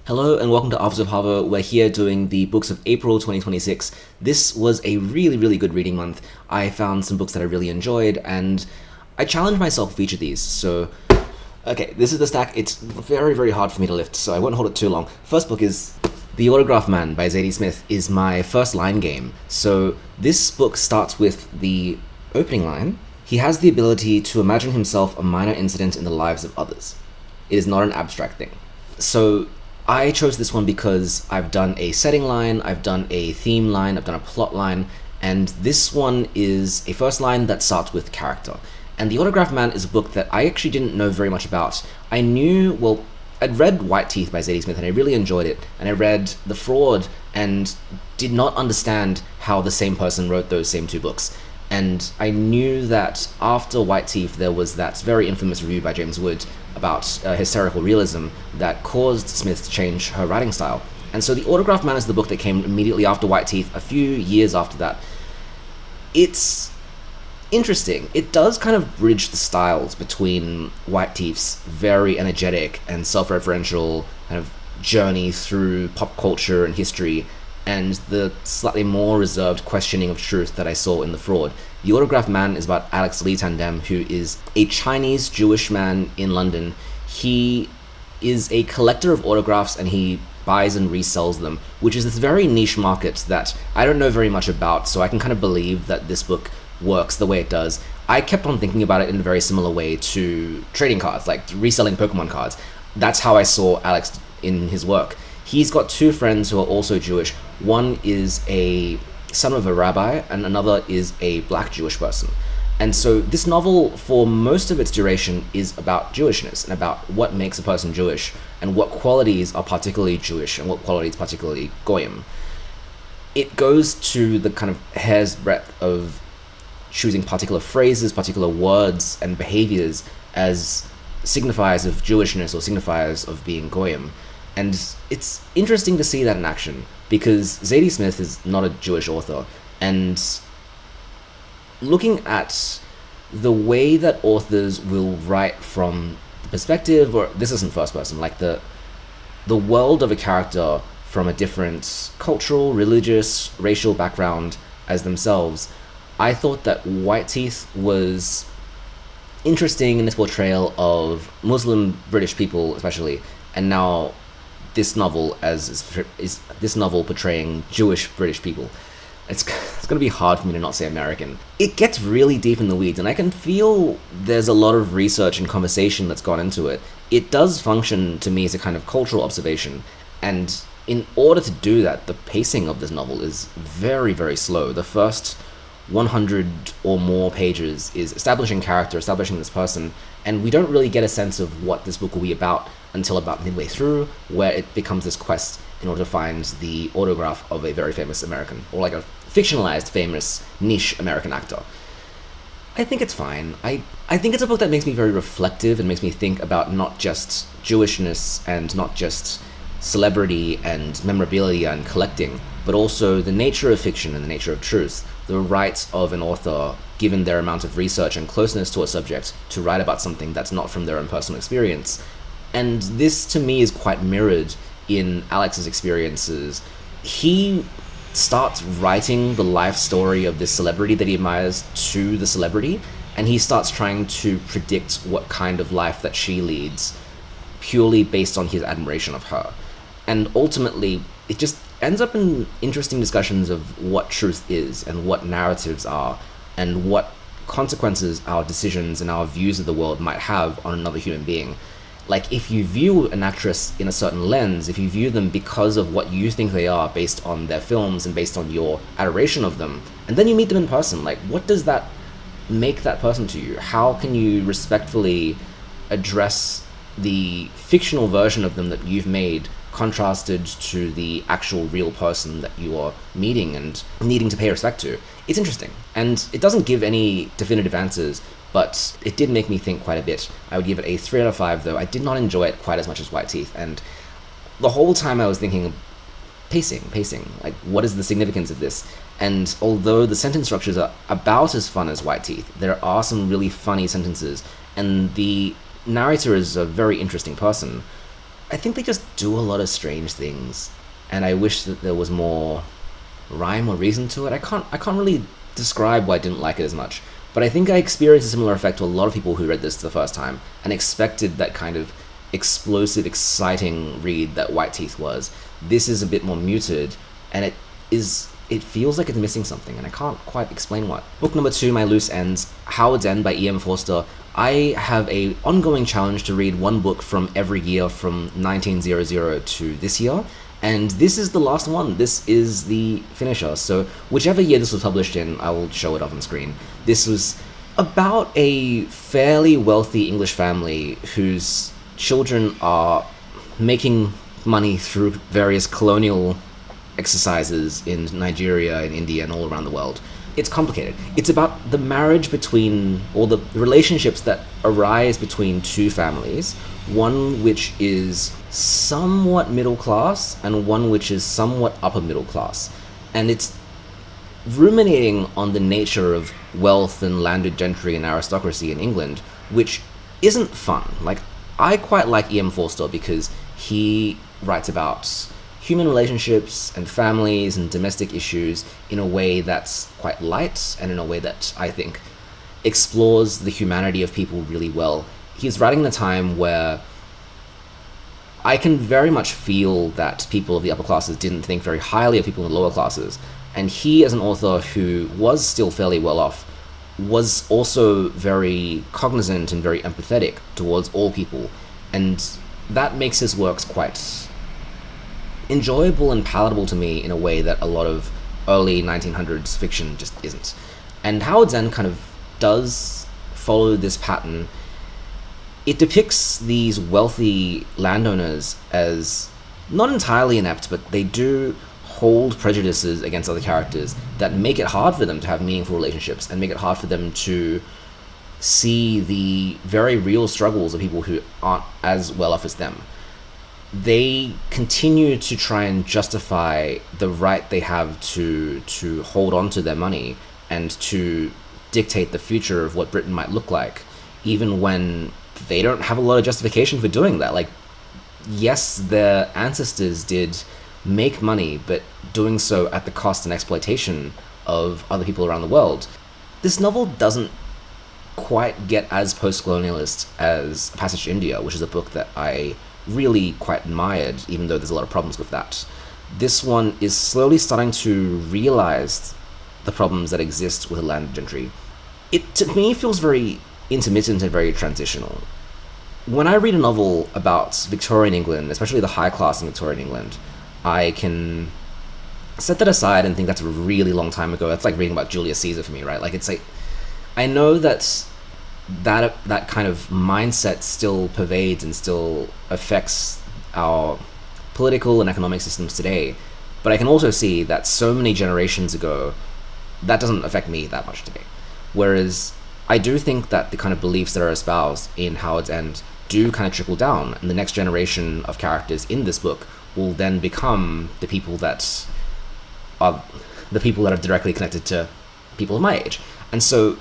Hello and welcome to Office of Harvard. We're here doing the books of April 2026. This was a really good reading month. I found some books that I really enjoyed and I challenged myself with each of these. So, okay, this is the stack. It's very hard for me to lift, so I won't hold it too long. First book is The Autograph Man by Zadie Smith is my first line game. So this book starts with the opening line. He has the ability to imagine himself a minor incident in the lives of others. It is not an abstract thing. So I chose this one because I've done a setting line, I've done a theme line, I've done a plot line, and this one is a first line that starts with character. And The Autograph Man is a book that I actually didn't know very much about. I'd read White Teeth by Zadie Smith and I really enjoyed it, and I read The Fraud and did not understand how the same person wrote those same two books. And I knew that after White Teeth, there was that very infamous review by James Wood about hysterical realism that caused Smith to change her writing style. And so The Autograph Man is the book that came immediately after White Teeth, a few years after that. It's interesting. It does kind of bridge the styles between White Teeth's very energetic and self-referential kind of journey through pop culture and history and the slightly more reserved questioning of truth that I saw in The Fraud. The Autograph Man is about Alex Lee Tandem, who is a Chinese Jewish man in London. He is a collector of autographs and he buys and resells them, which is this very niche market that I don't know very much about, so I can kind of believe that this book works the way it does. I kept on thinking about it in a very similar way to trading cards, like reselling Pokemon cards. That's how I saw Alex in his work. He's got two friends who are also Jewish. One is a son of a rabbi, and another is a black Jewish person. And so this novel, for most of its duration, is about Jewishness and about what makes a person Jewish and what qualities are particularly Jewish and what qualities particularly Goyim. It goes to the kind of hair's breadth of choosing particular phrases, particular words and behaviors as signifiers of Jewishness or signifiers of being Goyim. And it's interesting to see that in action, because Zadie Smith is not a Jewish author, and looking at the way that authors will write from the perspective, or this isn't first person, like the world of a character from a different cultural, religious, racial background as themselves, I thought that White Teeth was interesting in its portrayal of Muslim British people especially, and now this novel is this novel portraying Jewish British people. It's going to be hard for me to not say American. It gets really deep in the weeds, and I can feel there's a lot of research and conversation that's gone into it. It does function to me as a kind of cultural observation, and in order to do that, the pacing of this novel is very slow. The first 100 or more pages is establishing character, establishing this person, and we don't really get a sense of what this book will be about until about midway through, where it becomes this quest in order to find the autograph of a very famous American, or like a fictionalized famous niche American actor. I think it's fine. I think it's a book that makes me very reflective and makes me think about not just Jewishness and not just celebrity and memorabilia and collecting, but also the nature of fiction and the nature of truth, the rights of an author, given their amount of research and closeness to a subject, to write about something that's not from their own personal experience. And this, to me, is quite mirrored in Alex's experiences. He starts writing the life story of this celebrity that he admires to the celebrity, and he starts trying to predict what kind of life that she leads, purely based on his admiration of her. And ultimately, it just ends up in interesting discussions of what truth is and what narratives are and what consequences our decisions and our views of the world might have on another human being. Like, if you view an actress in a certain lens, if you view them because of what you think they are based on their films and based on your adoration of them, and then you meet them in person, like, what does that make that person to you? How can you respectfully address the fictional version of them that you've made contrasted to the actual real person that you are meeting and needing to pay respect to? It's interesting, and it doesn't give any definitive answers, but it did make me think quite a bit. I would give it a 3 out of 5, though. I did not enjoy it quite as much as White Teeth, and the whole time I was thinking, pacing, like, what is the significance of this? And although the sentence structures are about as fun as White Teeth, there are some really funny sentences, and the narrator is a very interesting person. I think they just do a lot of strange things, and I wish that there was more rhyme or reason to it. I can't really describe why I didn't like it as much, but I think I experienced a similar effect to a lot of people who read this the first time and expected that kind of explosive, exciting read that White Teeth was. This is a bit more muted, and it feels like it's missing something, and I can't quite explain what. Book number 2, My Loose Ends, Howard's End by E.M. Forster. I have a ongoing challenge to read one book from every year from 1900 to this year, and this is the last one. This is the finisher. So whichever year this was published in, I will show it up on screen. This was about a fairly wealthy English family whose children are making money through various colonial exercises in Nigeria, in India, and all around the world. It's complicated. It's about the marriage between, or the relationships that arise between two families, one which is somewhat middle class and one which is somewhat upper middle class. And it's ruminating on the nature of wealth and landed gentry and aristocracy in England, which isn't fun. Like, I quite like E.M. Forster because he writes about human relationships and families and domestic issues in a way that's quite light and in a way that I think explores the humanity of people really well. He's writing in a time where I can very much feel that people of the upper classes didn't think very highly of people in the lower classes, and he, as an author who was still fairly well off, was also very cognizant and very empathetic towards all people, and that makes his works quite enjoyable and palatable to me in a way that a lot of early 1900s fiction just isn't. And Howard's End kind of does follow this pattern. It depicts these wealthy landowners as not entirely inept, but they do hold prejudices against other characters that make it hard for them to have meaningful relationships and make it hard for them to see the very real struggles of people who aren't as well off as them. They continue to try and justify the right they have to hold on to their money and to dictate the future of what Britain might look like, even when they don't have a lot of justification for doing that. Like, yes, their ancestors did make money, but doing so at the cost and exploitation of other people around the world. This novel doesn't quite get as post-colonialist as A Passage to India, which is a book that I really quite admired, even though there's a lot of problems with that. This one is slowly starting to realize the problems that exist with landed gentry. It, to me, feels very intermittent and very transitional. When I read a novel about Victorian England, especially the high class in Victorian England, I can set that aside and think that's a really long time ago. That's like reading about Julius Caesar for me, right? Like, it's like, I know that kind of mindset still pervades and still affects our political and economic systems today, but I can also see that so many generations ago, that doesn't affect me that much today. Whereas I do think that the kind of beliefs that are espoused in Howard's End do kind of trickle down, and the next generation of characters in this book will then become the people that are directly connected to people of my age. And so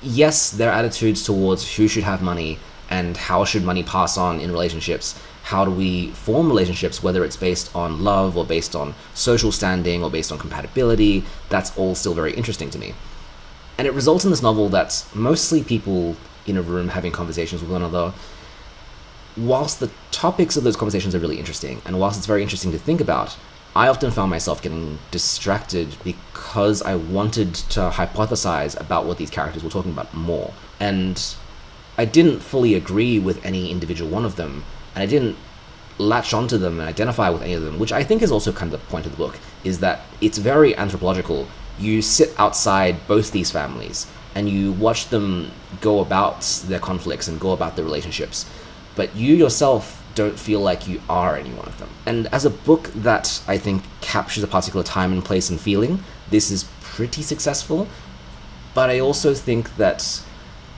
yes, their attitudes towards who should have money and how should money pass on in relationships, how do we form relationships, whether it's based on love or based on social standing or based on compatibility, that's all still very interesting to me. And it results in this novel that's mostly people in a room having conversations with one another. Whilst the topics of those conversations are really interesting, and whilst it's very interesting to think about, I often found myself getting distracted because I wanted to hypothesize about what these characters were talking about more. And I didn't fully agree with any individual one of them, and I didn't latch onto them and identify with any of them, which I think is also kind of the point of the book, is that it's very anthropological. You sit outside both these families, and you watch them go about their conflicts and go about their relationships, but you yourself don't feel like you are any one of them. And as a book that I think captures a particular time and place and feeling, this is pretty successful. But I also think that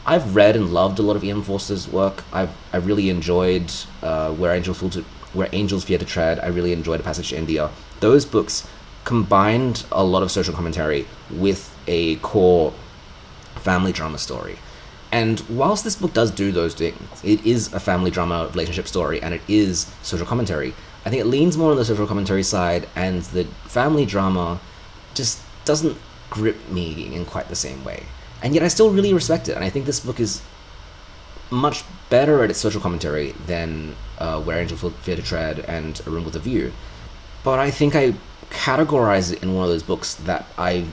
I've read and loved a lot of E.M. Forster's work. I really enjoyed Where Angels Fear to Tread. I really enjoyed A Passage to India. Those books combined a lot of social commentary with a core family drama story. And whilst this book does do those things, it is a family drama relationship story and it is social commentary. I think it leans more on the social commentary side, and the family drama just doesn't grip me in quite the same way. And yet I still really respect it, and I think this book is much better at its social commentary than Where Angels Fear to Tread and A Room with a View. But I think I categorize it in one of those books that I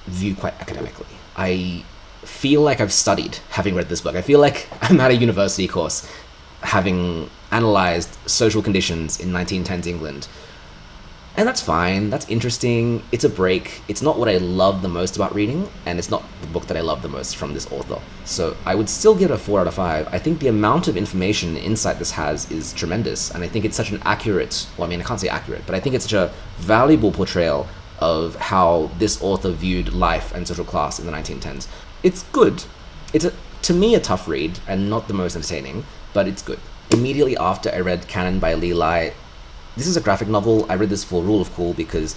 view quite academically. I feel like I've studied having read this book. I feel like I'm at a university course having analysed social conditions in 1910s England. And that's fine, that's interesting, it's a break. It's not what I love the most about reading, and it's not the book that I love the most from this author. So I would still give it a 4 out of 5. I think the amount of information and insight this has is tremendous, and I think it's such an accurate, well, I mean, I can't say accurate, but I think it's such a valuable portrayal of how this author viewed life and social class in the 1910s. It's good. It's, to me, a tough read, and not the most entertaining, but it's good. Immediately after I read Canon by Lee Lai, this is a graphic novel. I read this for Rule of Cool because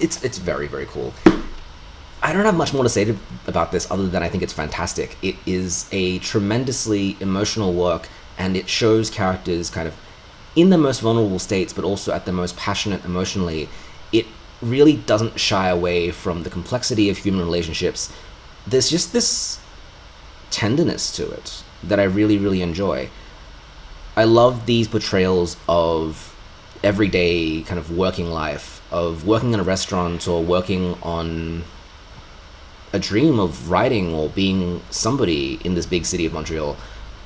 it's very, very cool. I don't have much more to say about this other than I think it's fantastic. It is a tremendously emotional work, and it shows characters kind of in the most vulnerable states, but also at the most passionate emotionally. It really doesn't shy away from the complexity of human relationships. There's just this tenderness to it that I really, really enjoy. I love these portrayals of everyday kind of working life, of working in a restaurant or working on a dream of writing or being somebody in this big city of Montreal.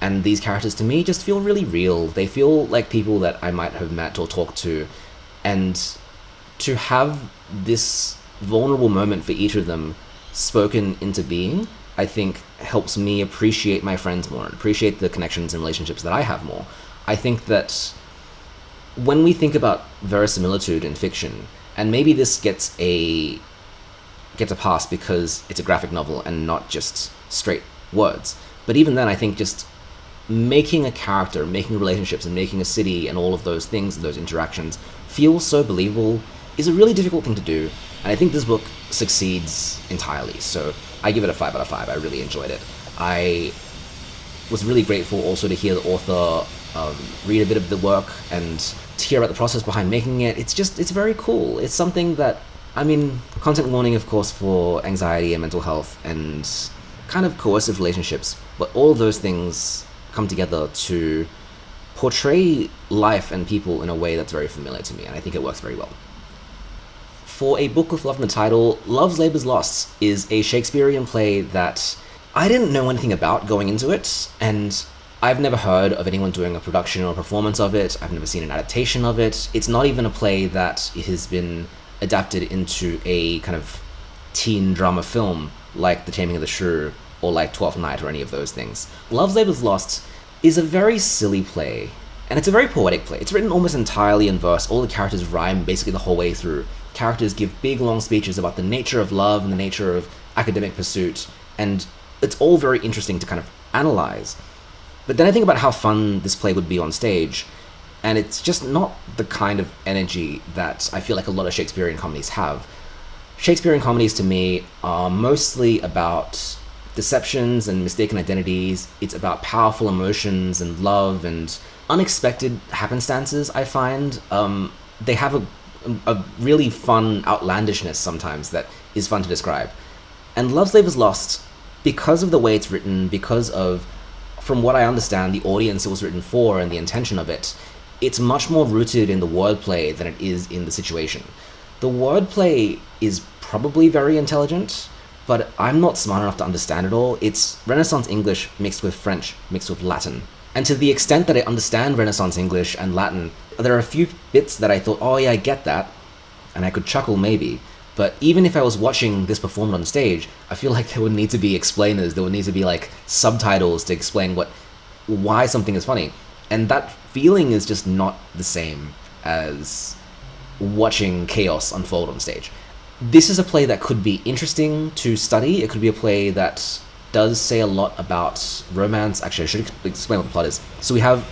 And these characters to me just feel really real. They feel like people that I might have met or talked to. And to have this vulnerable moment for each of them spoken into being, I think helps me appreciate my friends more and appreciate the connections and relationships that I have more. I think that when we think about verisimilitude in fiction, and maybe this gets a pass because it's a graphic novel and not just straight words, but even then I think just making a character, making relationships, and making a city and all of those things, those interactions, feel so believable is a really difficult thing to do, and I think this book succeeds entirely. So I give it a 5 out of 5. I really enjoyed it. I was really grateful also to hear the author read a bit of the work and to hear about the process behind making it. It's very cool. It's something that, I mean, content warning, of course, for anxiety and mental health and kind of coercive relationships, but all of those things come together to portray life and people in a way that's very familiar to me, and I think it works very well. For a book with love in the title, Love's Labour's Lost is a Shakespearean play that I didn't know anything about going into it, and I've never heard of anyone doing a production or a performance of it. I've never seen an adaptation of it. It's not even a play that has been adapted into a kind of teen drama film like The Taming of the Shrew or like Twelfth Night or any of those things. Love's Labour's Lost is a very silly play, and it's a very poetic play. It's written almost entirely in verse. All the characters rhyme basically the whole way through. Characters give big, long speeches about the nature of love and the nature of academic pursuit, and it's all very interesting to kind of analyze. But then I think about how fun this play would be on stage, and it's just not the kind of energy that I feel like a lot of Shakespearean comedies have. Shakespearean comedies to me are mostly about deceptions and mistaken identities. It's about powerful emotions and love and unexpected happenstances, I find. They have a really fun outlandishness sometimes that is fun to describe. And Love's Labour's Lost, because of the way it's written, because of, from what I understand, the audience it was written for and the intention of it, it's much more rooted in the wordplay than it is in the situation. The wordplay is probably very intelligent, but I'm not smart enough to understand it all. It's Renaissance English mixed with French, mixed with Latin. And to the extent that I understand Renaissance English and Latin, there are a few bits that I thought, oh yeah, I get that, and I could chuckle maybe. But even if I was watching this performed on stage, I feel like there would need to be explainers, there would need to be like subtitles to explain why something is funny. And that feeling is just not the same as watching chaos unfold on stage. This is a play that could be interesting to study. It could be a play that does say a lot about romance. Actually, I should explain what the plot is. So we have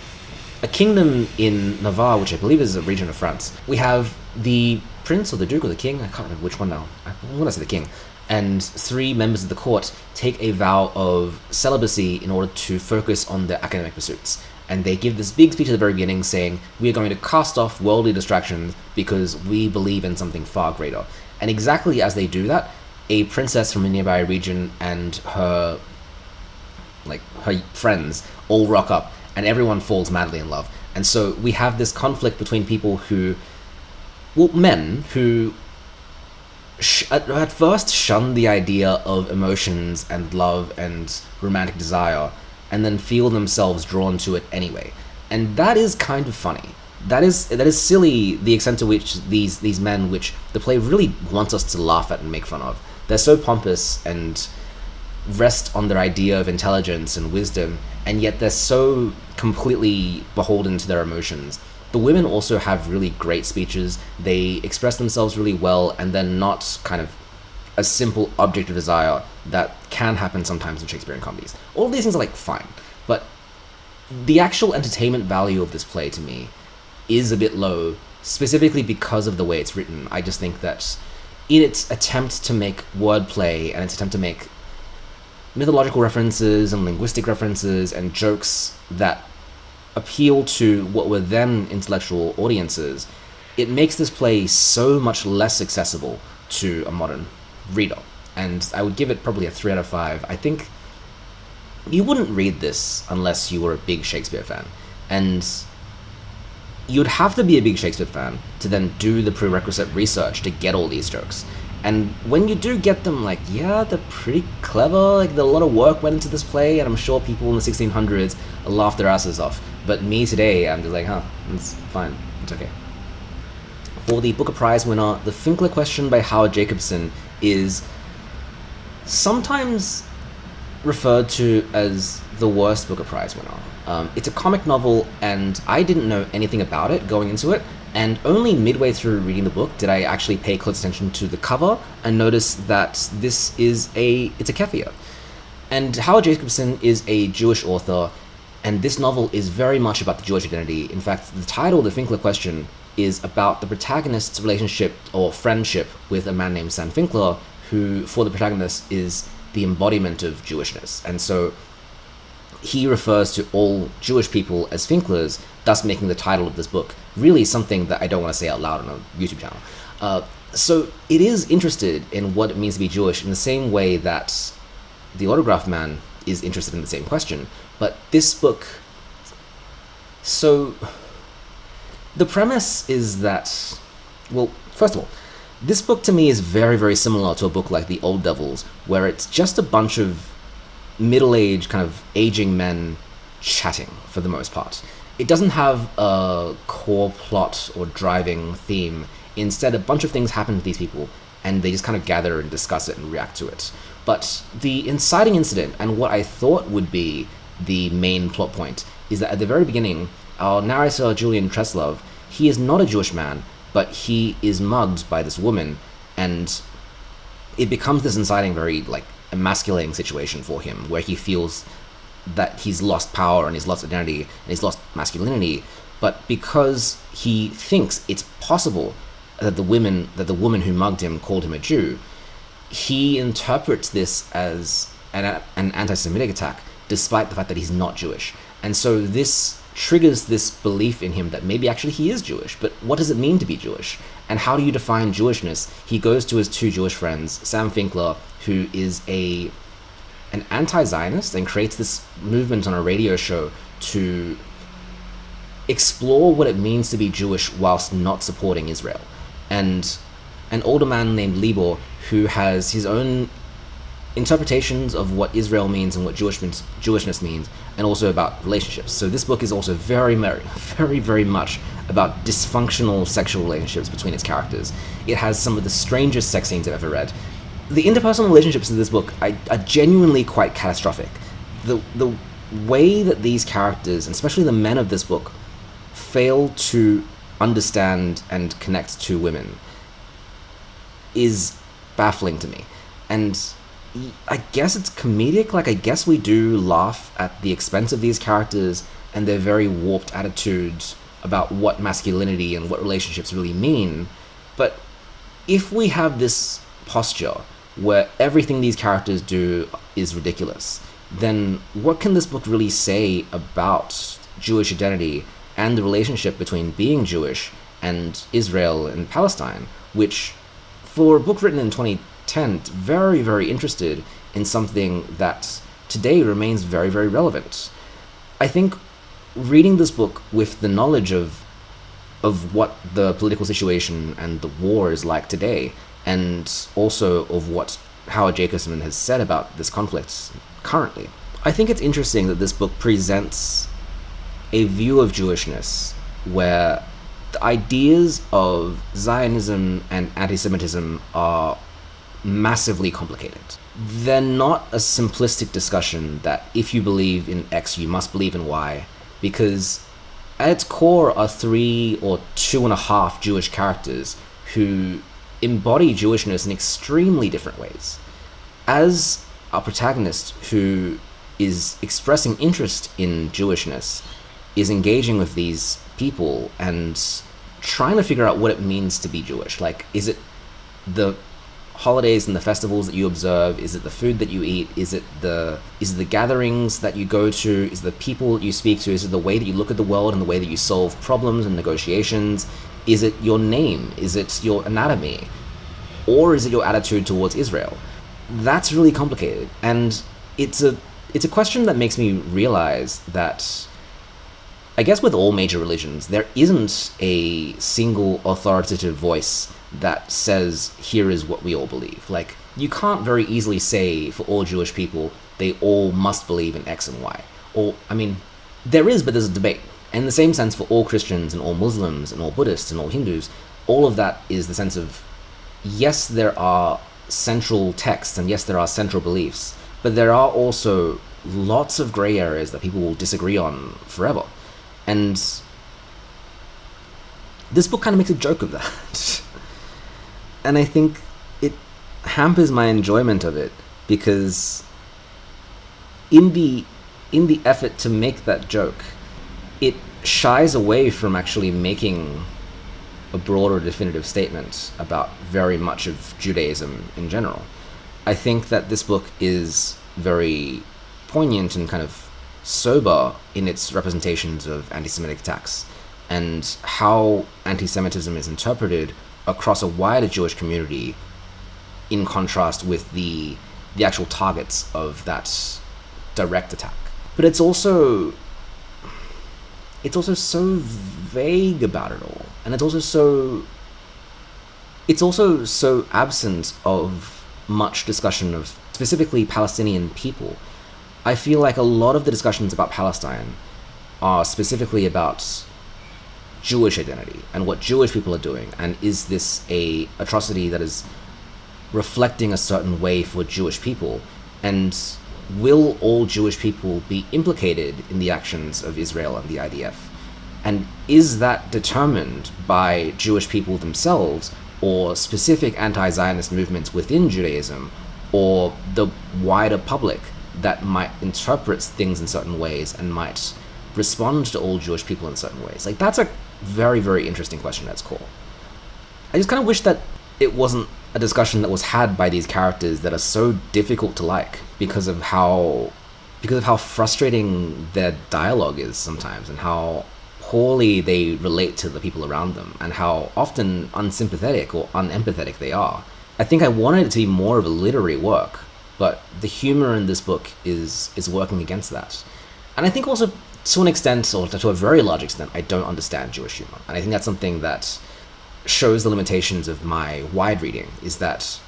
a kingdom in Navarre, which I believe is a region of France. We have the prince or the duke or the king, I can't remember which one now. I'm going to say the king. and 3 members of the court take a vow of celibacy in order to focus on their academic pursuits. And they give this big speech at the very beginning saying, we are going to cast off worldly distractions because we believe in something far greater. And exactly as they do that, a princess from a nearby region and her friends all rock up, and everyone falls madly in love. And so we have this conflict between people who, men who at first shun the idea of emotions and love and romantic desire, and then feel themselves drawn to it anyway. And that is kind of funny. That is silly, the extent to which these men, which the play really wants us to laugh at and make fun of. They're so pompous and rest on their idea of intelligence and wisdom, and yet they're so completely beholden to their emotions. The women also have really great speeches. They express themselves really well, and they're not kind of a simple object of desire that can happen sometimes in Shakespearean comedies. All of these things are fine, but the actual entertainment value of this play to me is a bit low, specifically because of the way it's written. I just think that in its attempt to make wordplay and its attempt to make mythological references and linguistic references and jokes that appeal to what were then intellectual audiences, it makes this play so much less accessible to a modern reader. And I would give it probably a 3 out of 5. I think you wouldn't read this unless you were a big Shakespeare fan. And you'd have to be a big Shakespeare fan to then do the prerequisite research to get all these jokes. And when you do get them, they're pretty clever. A lot of work went into this play, and I'm sure people in the 1600s laughed their asses off. But me today, I'm just it's fine. It's okay. For the Booker Prize winner, the Finkler question by Howard Jacobson is sometimes referred to as the worst Booker Prize winner. It's a comic novel, and I didn't know anything about it going into it, and only midway through reading the book did I actually pay close attention to the cover and notice that this is it's a keffiyeh. And Howard Jacobson is a Jewish author, and this novel is very much about the Jewish identity. In fact, the title, The Finkler Question, is about the protagonist's relationship or friendship with a man named Sam Finkler, who, for the protagonist, is the embodiment of Jewishness. And so he refers to all Jewish people as Finklers, thus making the title of this book really something that I don't want to say out loud on a YouTube channel. So it is interested in what it means to be Jewish in the same way that The Autograph Man is interested in the same question. But this book... So the premise is that... Well, first of all, this book to me is very, very similar to a book like The Old Devils, where it's just a bunch of middle-aged, kind of aging men chatting for the most part. It doesn't have a core plot or driving theme. Instead, a bunch of things happen to these people, and they just kind of gather and discuss it and react to it. But the inciting incident, and what I thought would be the main plot point, is that at the very beginning, our narrator, Julian Treslov, he is not a Jewish man, but he is mugged by this woman, and it becomes this inciting, very, emasculating situation for him, where he feels that he's lost power and he's lost identity and he's lost masculinity, but because he thinks it's possible that the woman who mugged him called him a Jew, he interprets this as an anti-Semitic attack, despite the fact that he's not Jewish. And so this triggers this belief in him that maybe actually he is Jewish, but what does it mean to be Jewish? And how do you define Jewishness? He goes to his 2 Jewish friends, Sam Finkler, who is an anti-Zionist and creates this movement on a radio show to explore what it means to be Jewish whilst not supporting Israel. And an older man named Libor, who has his own interpretations of what Israel means and what Jewishness means, and also about relationships. So this book is also very, very, very much about dysfunctional sexual relationships between its characters. It has some of the strangest sex scenes I've ever read. The interpersonal relationships in this book are genuinely quite catastrophic. The way that these characters, and especially the men of this book, fail to understand and connect to women is baffling to me. And I guess it's comedic. I guess we do laugh at the expense of these characters and their very warped attitudes about what masculinity and what relationships really mean. But if we have this posture where everything these characters do is ridiculous, then what can this book really say about Jewish identity and the relationship between being Jewish and Israel and Palestine, which, for a book written in 2010, very, very interested in something that today remains very, very relevant. I think reading this book with the knowledge of what the political situation and the war is like today, and also of what Howard Jacobson has said about this conflict currently, I think it's interesting that this book presents a view of Jewishness where the ideas of Zionism and anti-Semitism are massively complicated. They're not a simplistic discussion that if you believe in X, you must believe in Y, because at its core are 3 or 2.5 Jewish characters who embody Jewishness in extremely different ways. As our protagonist, who is expressing interest in Jewishness, is engaging with these people and trying to figure out what it means to be Jewish. Like, is it the holidays and the festivals that you observe? Is it the food that you eat? Is it the gatherings that you go to? Is it the people that you speak to? Is it the way that you look at the world and the way that you solve problems and negotiations? Is it your name? Is it your anatomy? Or is it your attitude towards Israel? That's really complicated, and it's a question that makes me realize that, I guess with all major religions, there isn't a single authoritative voice that says, here is what we all believe. Like, you can't very easily say for all Jewish people, they all must believe in X and Y. Or, I mean, there is, but there's a debate. And in the same sense, for all Christians and all Muslims and all Buddhists and all Hindus, all of that is the sense of, yes, there are central texts and yes, there are central beliefs, but there are also lots of gray areas that people will disagree on forever. And this book kind of makes a joke of that. And I think it hampers my enjoyment of it, because in the effort to make that joke, it shies away from actually making a broader definitive statement about very much of Judaism in general. I think that this book is very poignant and kind of sober in its representations of anti-Semitic attacks and how anti-Semitism is interpreted across a wider Jewish community, in contrast with the actual targets of that direct attack. But it's also so vague about it all, and it's also so absent of much discussion of specifically Palestinian people. I feel like a lot of the discussions about Palestine are specifically about Jewish identity and what Jewish people are doing, and is this a atrocity that is reflecting a certain way for Jewish people, and will all Jewish people be implicated in the actions of Israel and the IDF? And is that determined by Jewish people themselves, or specific anti-Zionist movements within Judaism, or the wider public that might interpret things in certain ways and might respond to all Jewish people in certain ways? Like, that's a very, very interesting question at its core. I just kind of wish that it wasn't a discussion that was had by these characters that are so difficult to like because of how frustrating their dialogue is sometimes, and how poorly they relate to the people around them, and how often unsympathetic or unempathetic they are. I think I wanted it to be more of a literary work, but the humor in this book is working against that. And I think also, to an extent, or to a very large extent, I don't understand Jewish humor. And I think that's something that shows the limitations of my wide reading, is that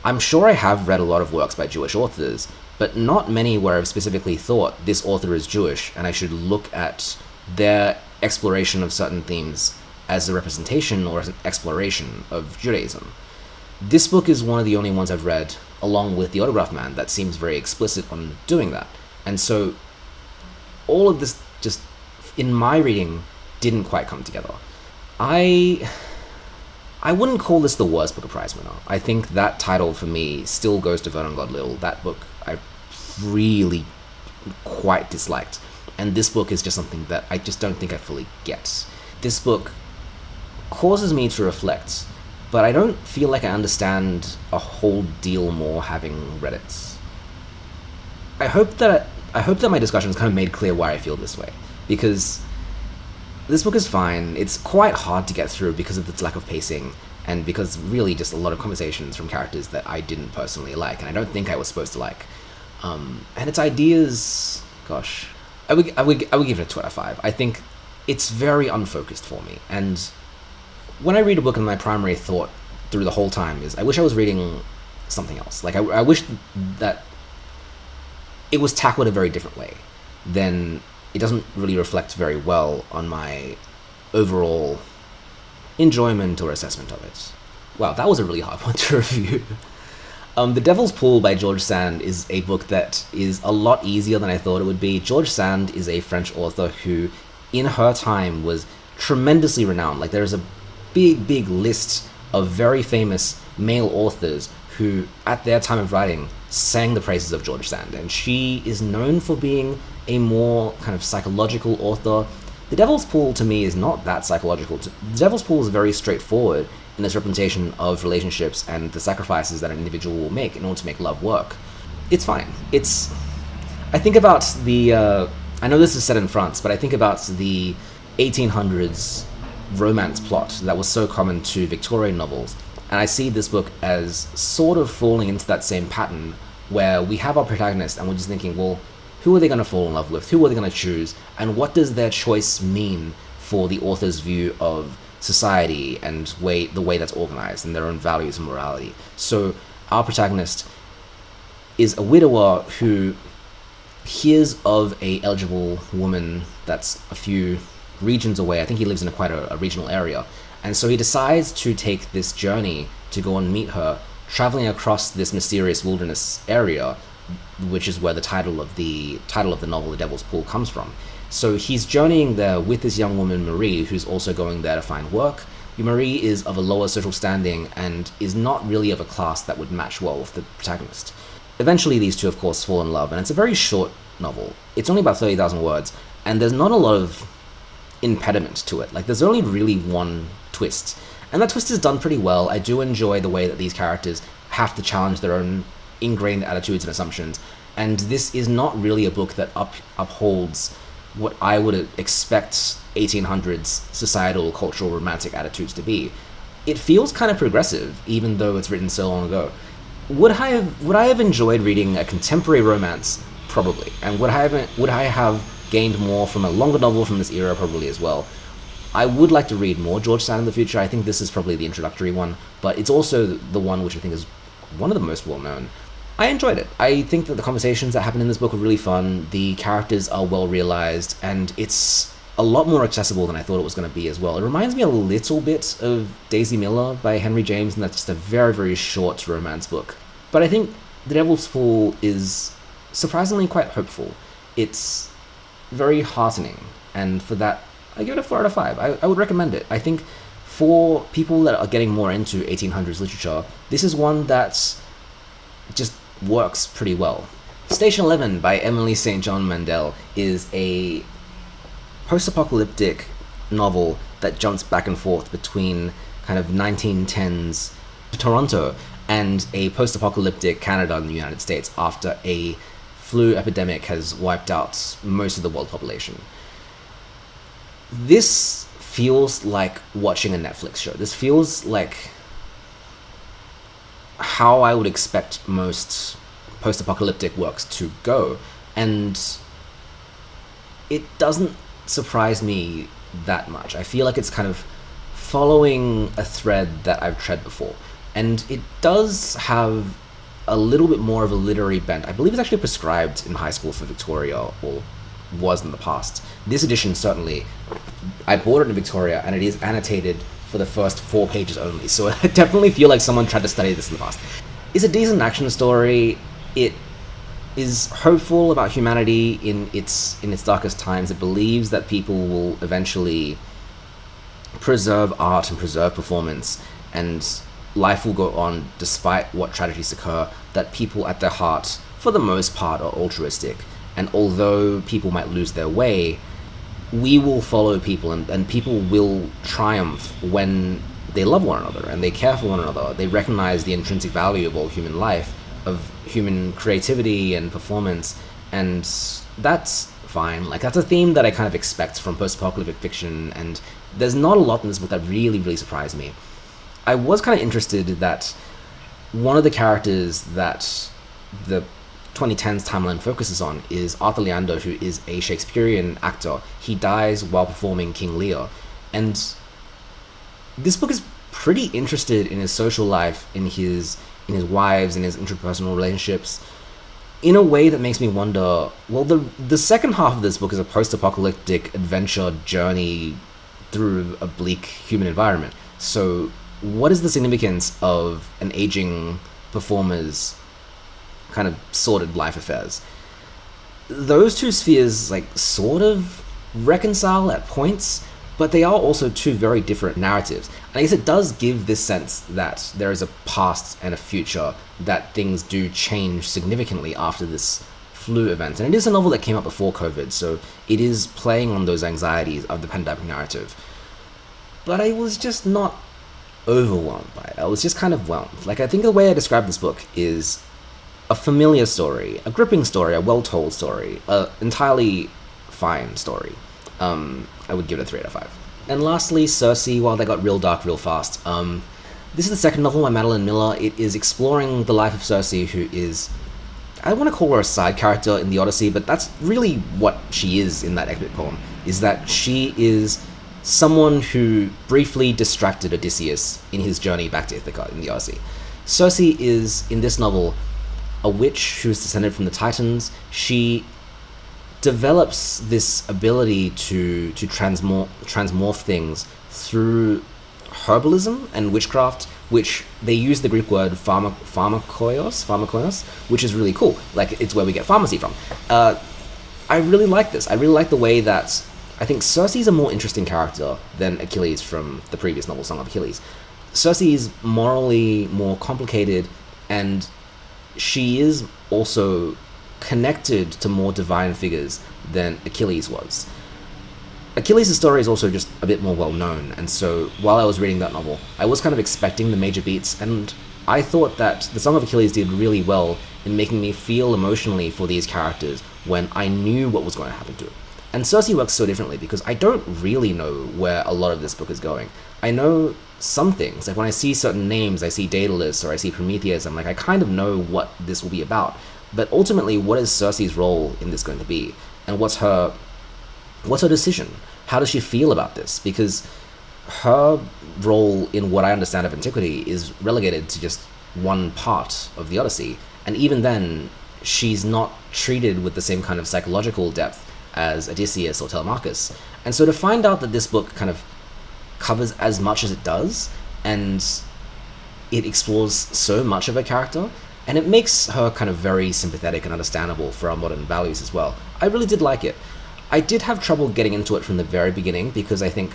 I'm sure I have read a lot of works by Jewish authors, but not many where I've specifically thought this author is Jewish and I should look at their exploration of certain themes as a representation or as an exploration of Judaism. This book is one of the only ones I've read, along with The Autograph Man, that seems very explicit on doing that. And so all of this, just in my reading, didn't quite come together. I wouldn't call this the worst Booker Prize winner. I think that title for me still goes to Vernon Godlill. That book I really quite disliked. And this book is just something that I just don't think I fully get. This book causes me to reflect but I don't feel like I understand a whole deal more having read it. I hope that my discussions kind of made clear why I feel this way, because this book is fine. It's quite hard to get through because of its lack of pacing, and because really just a lot of conversations from characters that I didn't personally like, and I don't think I was supposed to like. And its ideas, gosh, I would give it a 2 out of 5. I think it's very unfocused for me, and when I read a book, and my primary thought through the whole time is, I wish I was reading something else. Like, I wish that it was tackled a very different way. Then it doesn't really reflect very well on my overall enjoyment or assessment of it. Wow, that was a really hard one to review. The Devil's Pool by George Sand is a book that is a lot easier than I thought it would be. George Sand is a French author who, in her time, was tremendously renowned. Like, there is a big list of very famous male authors who, at their time of writing, sang the praises of George Sand, and she is known for being a more kind of psychological author. The Devil's Pool, to me, is not that psychological. The Devil's Pool is very straightforward in its representation of relationships and the sacrifices that an individual will make in order to make love work. It's fine. I think about the, I know this is set in France, but I think about the 1800s romance plot that was so common to Victorian novels, and I see this book as sort of falling into that same pattern, where we have our protagonist and we're just thinking, well, who are they going to fall in love with? Who are they going to choose? And what does their choice mean for the author's view of society and the way that's organized, and their own values and morality? So our protagonist is a widower who hears of a eligible woman that's a few regions away. I think he lives in quite a regional area. And so he decides to take this journey to go and meet her, traveling across this mysterious wilderness area, which is where the title of the novel, The Devil's Pool, comes from. So he's journeying there with this young woman, Marie, who's also going there to find work. Marie is of a lower social standing and is not really of a class that would match well with the protagonist. Eventually, these two, of course, fall in love, and it's a very short novel. It's only about 30,000 words, and there's not a lot of impediment to it. Like, there's only really one twist, and that twist is done pretty well. I do enjoy the way that these characters have to challenge their own ingrained attitudes and assumptions, and this is not really a book that upholds what I would expect 1800s societal, cultural, romantic attitudes to be. It feels kind of progressive, even though it's written so long ago. Would I have enjoyed reading a contemporary romance? Probably. And would I have gained more from a longer novel from this era? Probably as well. I would like to read more George Sand in the future. I think this is probably the introductory one, but it's also the one which I think is one of the most well-known. I enjoyed it. I think that the conversations that happen in this book were really fun, the characters are well realized, and it's a lot more accessible than I thought it was going to be as well. It reminds me a little bit of Daisy Miller by Henry James, and that's just a very, very short romance book. But I think The Devil's Pool is surprisingly quite hopeful. It's very heartening, and for that, I give it a 4 out of 5. I would recommend it. I think for people that are getting more into 1800s literature, this is one that just works pretty well. Station 11 by Emily St. John Mandel is a post-apocalyptic novel that jumps back and forth between kind of 1910s Toronto and a post-apocalyptic Canada and the United States after a flu epidemic has wiped out most of the world population. This feels like watching a Netflix show. This feels like how I would expect most post-apocalyptic works to go, and it doesn't surprise me that much. I feel like it's kind of following a thread that I've tread before, and it does have a little bit more of a literary bent. I believe it's actually prescribed in high school for Victoria, or was in the past. This edition, certainly, I bought it in Victoria, and it is annotated for the first 4 pages only, so I definitely feel like someone tried to study this in the past. It's a decent action story. It is hopeful about humanity in its darkest times. It believes that people will eventually preserve art and preserve performance, and life will go on despite what tragedies occur, that people at their heart, for the most part, are altruistic. And although people might lose their way, we will follow people, and people will triumph when they love one another and they care for one another. They recognize the intrinsic value of all human life, of human creativity and performance, and that's fine. Like, that's a theme that I kind of expect from post-apocalyptic fiction, and there's not a lot in this book that really, really surprised me. I was kind of interested that one of the characters that the 2010s timeline focuses on is Arthur Leander, who is a Shakespearean actor. He dies while performing King Lear, and this book is pretty interested in his social life, in his wives, in his interpersonal relationships, in a way that makes me wonder, well, the second half of this book is a post-apocalyptic adventure journey through a bleak human environment. So what is the significance of an aging performer's kind of sordid life affairs? Those two spheres, like, sort of reconcile at points, but they are also two very different narratives. And I guess it does give this sense that there is a past and a future, that things do change significantly after this flu event. And it is a novel that came out before COVID, so it is playing on those anxieties of the pandemic narrative. But I was just not overwhelmed by it. I was just kind of whelmed. Like, I think the way I describe this book is a familiar story, a gripping story, a well-told story, a entirely fine story. I would give it a 3 out of 5. And lastly, Circe, while they got real dark real fast. This is the second novel by Madeline Miller. It is exploring the life of Circe, who is, I want to call her a side character in the Odyssey, but that's really what she is in that epic poem, is that she is someone who briefly distracted Odysseus in his journey back to Ithaca in the Odyssey. Circe is, in this novel, a witch who is descended from the Titans. She develops this ability to transmorph things through herbalism and witchcraft, which they use the Greek word pharmakoios, which is really cool. Like, it's where we get pharmacy from. I really like this. I really like the way that I think Circe is a more interesting character than Achilles from the previous novel, Song of Achilles. Circe is morally more complicated, and she is also connected to more divine figures than Achilles was. Achilles' story is also just a bit more well-known, and so while I was reading that novel, I was kind of expecting the major beats, and I thought that the Song of Achilles did really well in making me feel emotionally for these characters when I knew what was going to happen to it. And Circe works so differently because I don't really know where a lot of this book is going. I know some things, like when I see certain names, I see Daedalus or I see Prometheus, I'm like, I kind of know what this will be about. But ultimately, what is Circe's role in this going to be? And what's her decision? How does she feel about this? Because her role in what I understand of antiquity is relegated to just one part of the Odyssey. And even then, she's not treated with the same kind of psychological depth as Odysseus or Telemachus. And so to find out that this book kind of covers as much as it does, and it explores so much of her character, and it makes her kind of very sympathetic and understandable for our modern values as well. I really did like it. I did have trouble getting into it from the very beginning because I think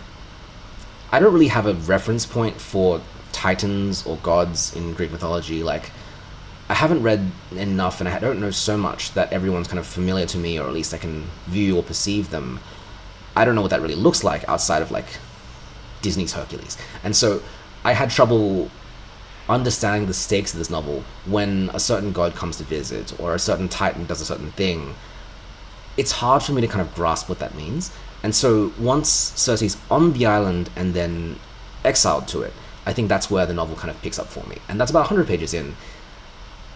I don't really have a reference point for titans or gods in Greek mythology. Like, I haven't read enough and I don't know so much that everyone's kind of familiar to me, or at least I can view or perceive them. I don't know what that really looks like outside of, like, Disney's Hercules. And so I had trouble understanding the stakes of this novel when a certain god comes to visit or a certain titan does a certain thing. It's hard for me to kind of grasp what that means. And so once Circe's on the island and then exiled to it, I think that's where the novel kind of picks up for me. And that's about 100 pages in.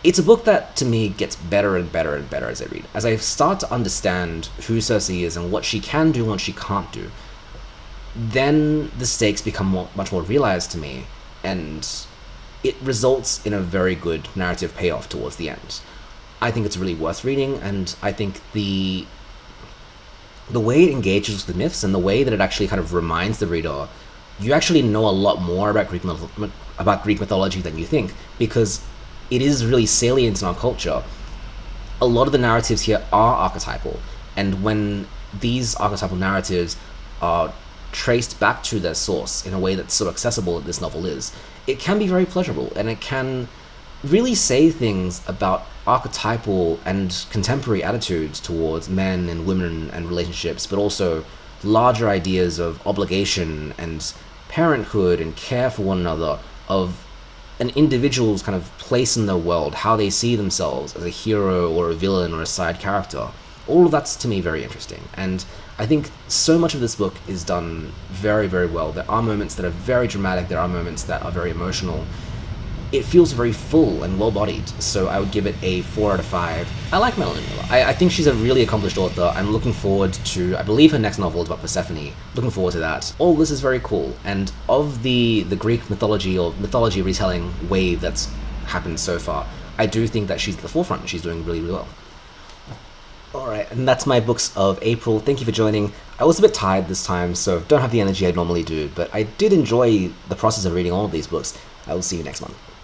It's a book that, to me, gets better and better and better as I read. As I start to understand who Circe is and what she can do and what she can't do, then the stakes become much more realized to me, and it results in a very good narrative payoff towards the end. I think it's really worth reading, and I think the way it engages with the myths and the way that it actually kind of reminds the reader, you actually know a lot more about Greek mythology than you think, because it is really salient in our culture. A lot of the narratives here are archetypal, and when these archetypal narratives are traced back to their source in a way that's so accessible that this novel is, it can be very pleasurable, and it can really say things about archetypal and contemporary attitudes towards men and women and relationships, but also larger ideas of obligation and parenthood and care for one another, of an individual's kind of place in the world, how they see themselves as a hero or a villain or a side character. All of that's, to me, very interesting. And I think so much of this book is done very, very well. There are moments that are very dramatic, there are moments that are very emotional. It feels very full and well-bodied, so I would give it a 4 out of 5. I like Madeline Miller. I think she's a really accomplished author. I'm looking forward to, I believe her next novel is about Persephone. Looking forward to that. All this is very cool, and of the Greek mythology or mythology retelling wave that's happened so far, I do think that she's at the forefront. She's doing really, really well. Alright, and that's my books of April. Thank you for joining. I was a bit tired this time, so don't have the energy I normally do, but I did enjoy the process of reading all of these books. I will see you next month.